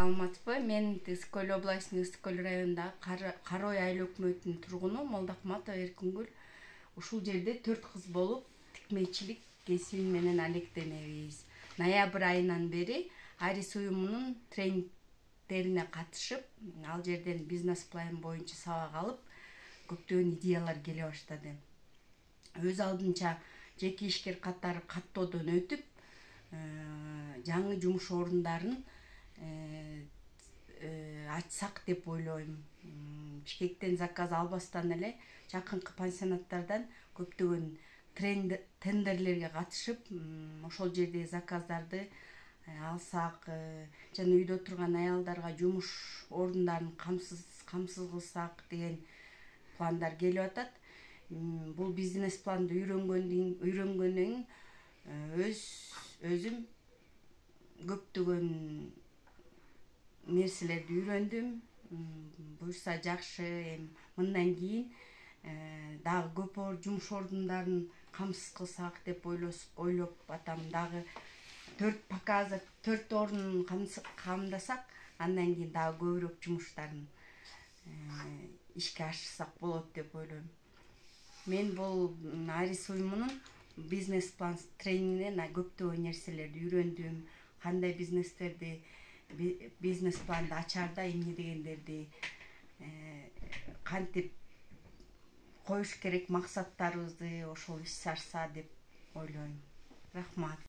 Саламатсызбы? Мен Ысык-Көл областынын Ысык-Көл районунда Карой айыл өкмөтүнүн тургуну Молдокматова Эркингүл. Ушул жерде 4 кыз болуп, тикмечилик кесиби менен алектенебиз. Ноябрь айынан бери Арис уюмунун тренингдерине катышып, ал жерден бизнес план боюнча сабак алып, көптөгөн идеялар келе баштады. Өз алдынча жеке ишкер катары каттоодон өтүп, жаңы жумуш орундарын ачсак деп ойлойм. Бишкектен заказ албастан эле жакынкы пансионаттардан көптөгөн тендерлерге катышып, ошол жердеги заказдарды алсак, жана үйдө турган аялдарга жумуш орундарын камсыз кылсак деген пландар келип атат. Бул бизнес планды үйрөнгөндөн өзүм көптөгөн нерселерди үйрөндүм. Буюрса жакшы, мындан кийин дагы көп жумуш орундарын камсыз кылсак деп ойлоп атам. Дагы 4 орун камдасак, андан кийин дагы көбүрөөк жумуштарын ишке ашырсак болот деп ойлойм. Мен бул Арис уюмунун бизнес план тренингинен көптөгөн нерселерди үйрөндүм. Кандай бизнес планды ачарда эмне дегендерди, кантип коюш керек максаттарыбызды ошол иш сарса деп ойлойм. Рахмат.